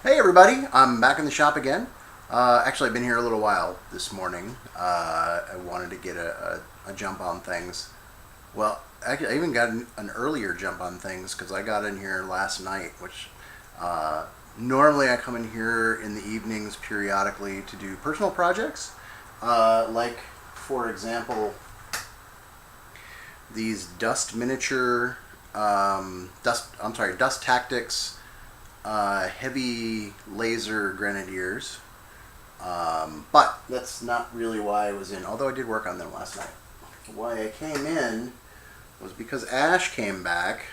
Hey everybody, I'm back in the shop again. Actually, I've been here a little while this morning. I wanted to get a jump on things. Well, actually, I even got an earlier jump on things because I got in here last night, which normally I come in here in the evenings periodically to do personal projects. Like, for example, these Dust Tactics heavy laser grenadiers. But that's not really why I was in, although I did work on them last night. Why I came in was because Ash came back.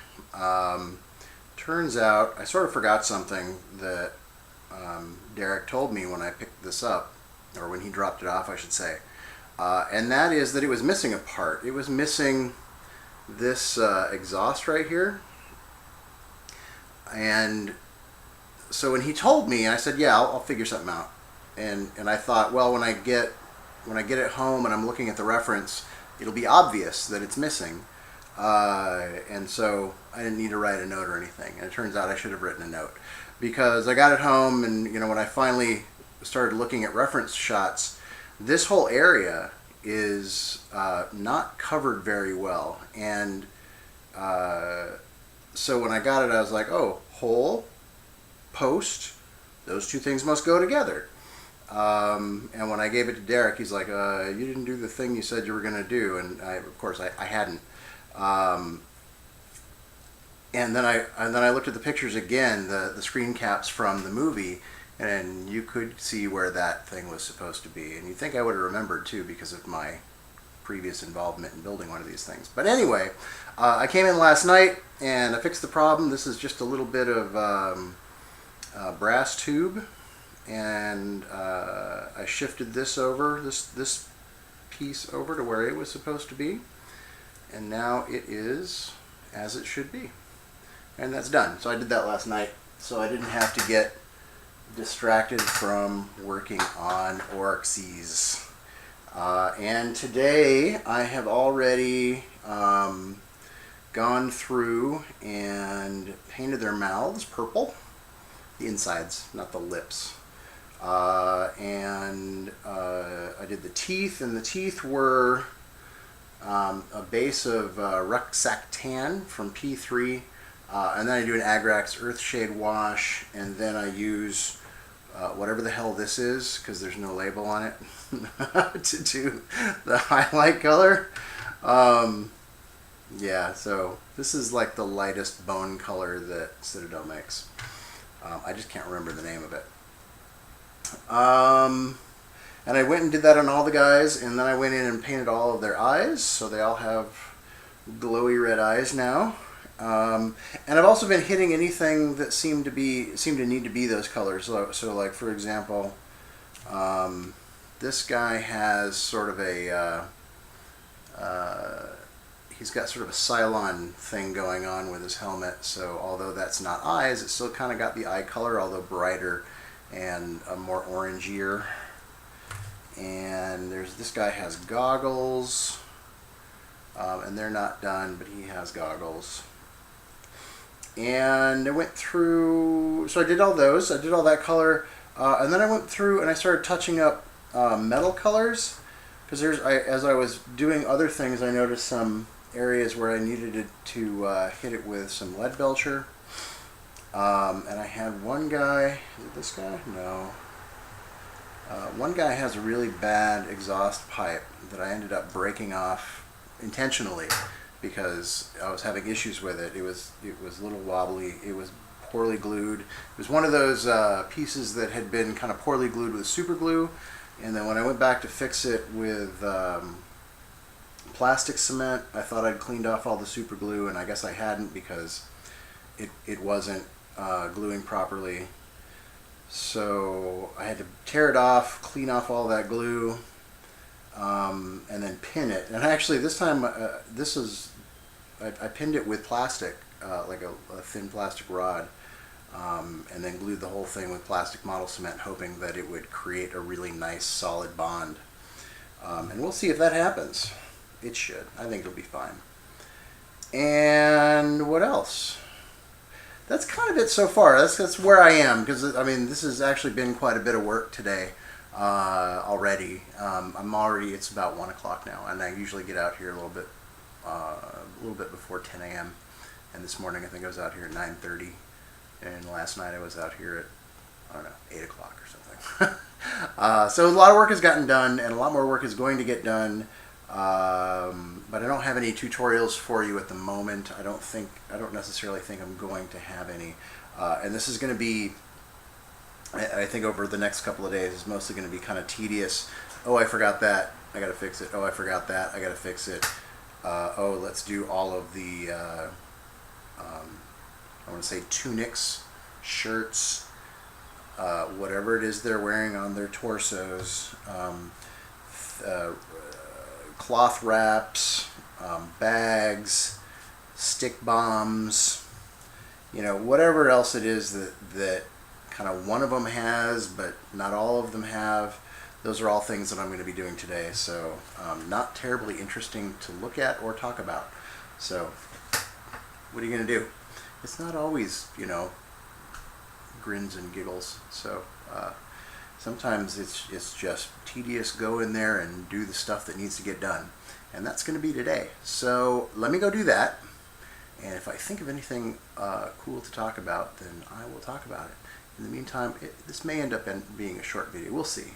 Turns out I sort of forgot something that Derek told me when I picked this up, or when he dropped it off, I should say. And that is that it was missing a part. It was missing this exhaust right here. And so when he told me, I said, "Yeah, I'll figure something out." And I thought, well, when I get it home and I'm looking at the reference, it'll be obvious that it's missing. And so I didn't need to write a note or anything. And it turns out I should have written a note because I got it home, and when I finally started looking at reference shots, this whole area is not covered very well. And so when I got it, I was like, oh, hole, post, those two things must go together. And when I gave it to Derek, he's like, you didn't do the thing you said you were going to do. And of course I hadn't. And then I looked at the pictures again, the screen caps from the movie, and you could see where that thing was supposed to be. And you'd think I would have remembered too because of my previous involvement in building one of these things. But anyway, I came in last night and I fixed the problem. This is just a little bit of brass tube, and I shifted this over, this piece over to where it was supposed to be, and now it is as it should be, and that's done. So I did that last night, so I didn't have to get distracted from working on Orkneys. And today I have already gone through and painted their mouths purple. The insides, not the lips. And I did the teeth, and the teeth were a base of Rucksack Tan from P3, and then I do an Agrax Earthshade wash, and then I use whatever the hell this is, because there's no label on it, to do the highlight color. Yeah, so this is like the lightest bone color that Citadel makes. I just can't remember the name of it. And I went and did that on all the guys, and then I went in and painted all of their eyes, so they all have glowy red eyes now. And I've also been hitting anything that seem to need to be those colors. So like, for example, this guy has sort of a he's got sort of a Cylon thing going on with his helmet, so although that's not eyes, it's still kind of got the eye color, although brighter and more orangier. And this guy has goggles, and they're not done, but he has goggles. And I went through, so I did all those, I did all that color, and then I went through and I started touching up metal colors, because as I was doing other things, I noticed some areas where I needed to hit it with some lead belcher. And I had one guy, is it this guy? No. One guy has a really bad exhaust pipe that I ended up breaking off intentionally because I was having issues with it. It was a little wobbly. It was poorly glued. It was one of those pieces that had been kind of poorly glued with super glue, and then when I went back to fix it with plastic cement, I thought I'd cleaned off all the super glue, and I guess I hadn't because it wasn't gluing properly. So I had to tear it off, clean off all that glue, and then pin it. And actually this time, I pinned it with plastic, like a thin plastic rod, and then glued the whole thing with plastic model cement, hoping that it would create a really nice solid bond. And we'll see if that happens. It should. I think it'll be fine. And what else? that's kind of it so far. That's where I am because I mean this has actually been quite a bit of work today already. I'm already. It's about 1 o'clock now, and I usually get out here a little bit before 10 a.m. And this morning I think I was out here at 9:30, and last night I was out here at I don't know 8 o'clock or something. So a lot of work has gotten done, and a lot more work is going to get done. But I don't have any tutorials for you at the moment. I don't necessarily think I'm going to have any. And this is going to be, I think over the next couple of days, is mostly going to be kind of tedious. Oh, I forgot that. I got to fix it. Oh, I forgot that. I got to fix it. Oh, let's do all of the, I want to say tunics, shirts, whatever it is they're wearing on their torsos. Cloth wraps, bags, stick bombs, whatever else it is that kind of one of them has, but not all of them have. Those are all things that I'm going to be doing today. So not terribly interesting to look at or talk about. So what are you going to do? It's not always, grins and giggles. So sometimes it's just tedious. Go in there and do the stuff that needs to get done. And that's going to be today. So let me go do that. And if I think of anything cool to talk about, then I will talk about it. In the meantime, this may end up being a short video. We'll see.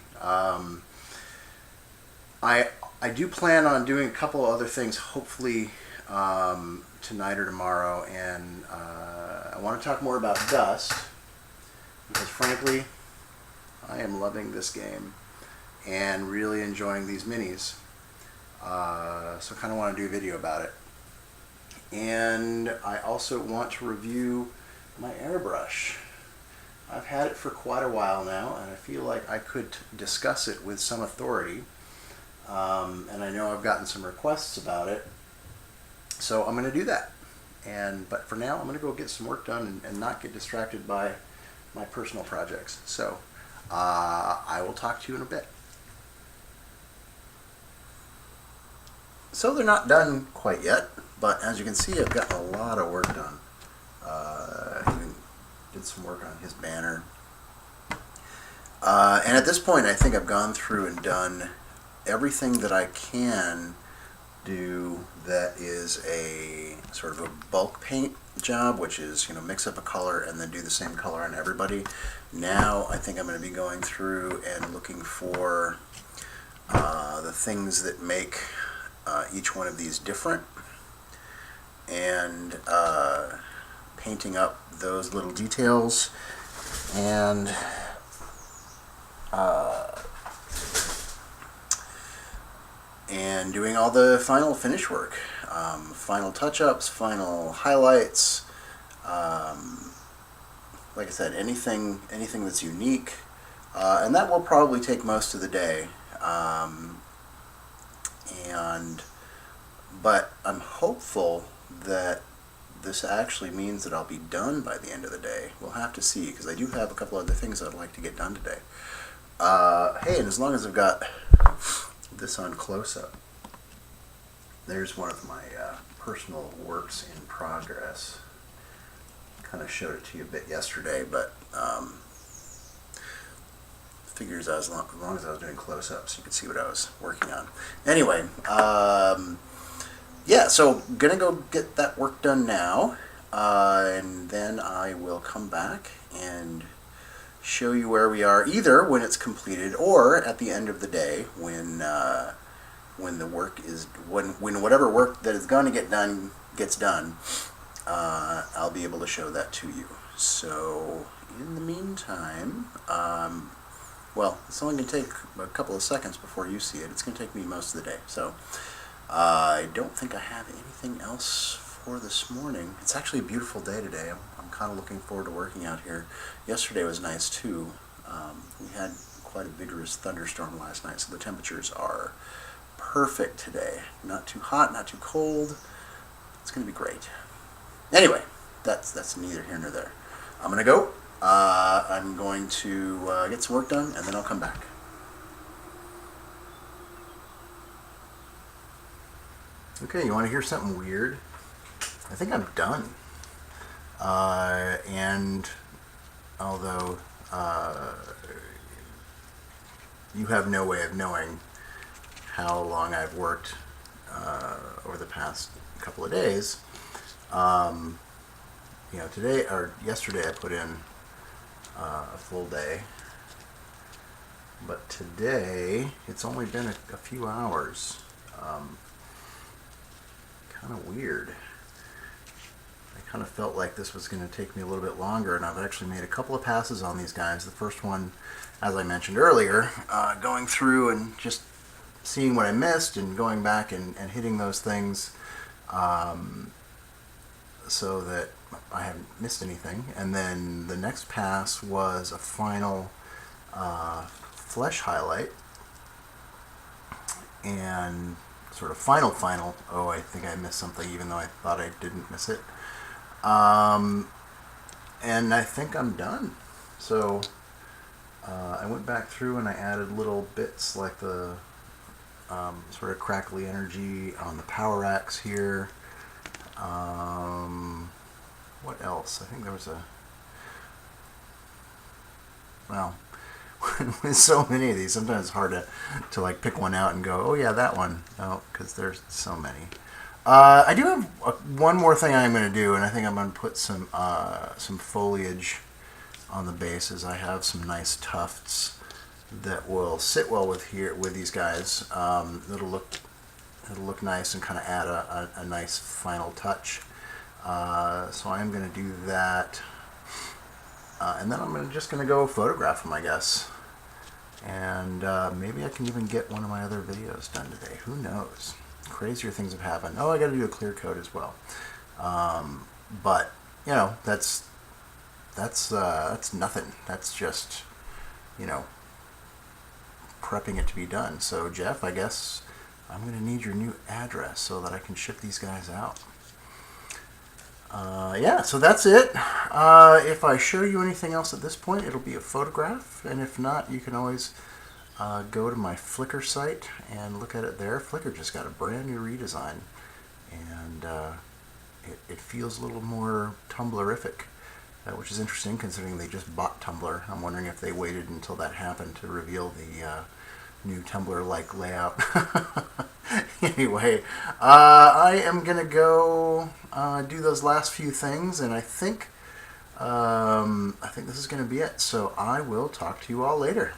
I do plan on doing a couple of other things, hopefully tonight or tomorrow. And I want to talk more about Dust, because frankly, I am loving this game and really enjoying these minis. So I kind of want to do a video about it. And I also want to review my airbrush. I've had it for quite a while now, and I feel like I could discuss it with some authority. And I know I've gotten some requests about it, so I'm going to do that. But for now, I'm going to go get some work done and not get distracted by my personal projects. So I will talk to you in a bit. So they're not done quite yet, but as you can see, I've gotten a lot of work done. Even did some work on his banner. And at this point, I think I've gone through and done everything that I can do that is a sort of a bulk paint job, which is, mix up a color and then do the same color on everybody. Now I think I'm going to be going through and looking for the things that make each one of these different, and painting up those little details, and doing all the final finish work, final touch-ups, final highlights, like I said, anything that's unique, and that will probably take most of the day. But I'm hopeful that this actually means that I'll be done by the end of the day. We'll have to see, because I do have a couple other things I'd like to get done today. Hey, and as long as I've got this on close-up, there's one of my personal works in progress. Kind of showed it to you a bit yesterday, but figures as long as I was doing close-ups, you could see what I was working on. Anyway, yeah, so gonna go get that work done now, and then I will come back and show you where we are, either when it's completed or at the end of the day when the work is when whatever work that is going to get done gets done. I'll be able to show that to you. So in the meantime, well, it's only going to take a couple of seconds before you see it. It's going to take me most of the day. So I don't think I have anything else for this morning. It's actually a beautiful day today. I'm kind of looking forward to working out here. Yesterday was nice too. We had quite a vigorous thunderstorm last night, so the temperatures are perfect today. Not too hot, not too cold. It's going to be great. Anyway, that's neither here nor there. I'm going to go. I'm going to get some work done, and then I'll come back. Okay, you want to hear something weird? I think I'm done. And although you have no way of knowing how long I've worked over the past couple of days, today or yesterday I put in a full day, but today it's only been a few hours. Kind of weird. I kind of felt like this was going to take me a little bit longer, and I've actually made a couple of passes on these guys. The first one, as I mentioned earlier, going through and just seeing what I missed and going back and hitting those things so that I haven't missed anything. And then the next pass was a final flesh highlight and sort of final. Oh, I think I missed something, even though I thought I didn't miss it. And I think I'm done. So I went back through and I added little bits like the sort of crackly energy on the power axe here. What else? I think there was well, with so many of these, sometimes it's hard to like pick one out and go, oh yeah, that one. No, because there's so many. I do have one more thing I'm going to do, and I think I'm going to put some foliage on the bases. I have some nice tufts that will sit well with these guys. It'll look nice and kind of add a nice final touch. So I'm going to do that, and then I'm just going to go photograph them, I guess. And maybe I can even get one of my other videos done today. Who knows? Crazier things have happened. Oh, I got to do a clear coat as well. But that's nothing. That's just prepping it to be done. So Jeff, I guess I'm going to need your new address so that I can ship these guys out. Yeah, so that's it. If I show you anything else at this point, it'll be a photograph, and if not, you can always go to my Flickr site and look at it there. Flickr just got a brand new redesign, and it feels a little more Tumblrific, which is interesting considering they just bought Tumblr. I'm wondering if they waited until that happened to reveal the new Tumblr-like layout. Anyway, I am gonna go do those last few things, and I think this is gonna be it. So I will talk to you all later.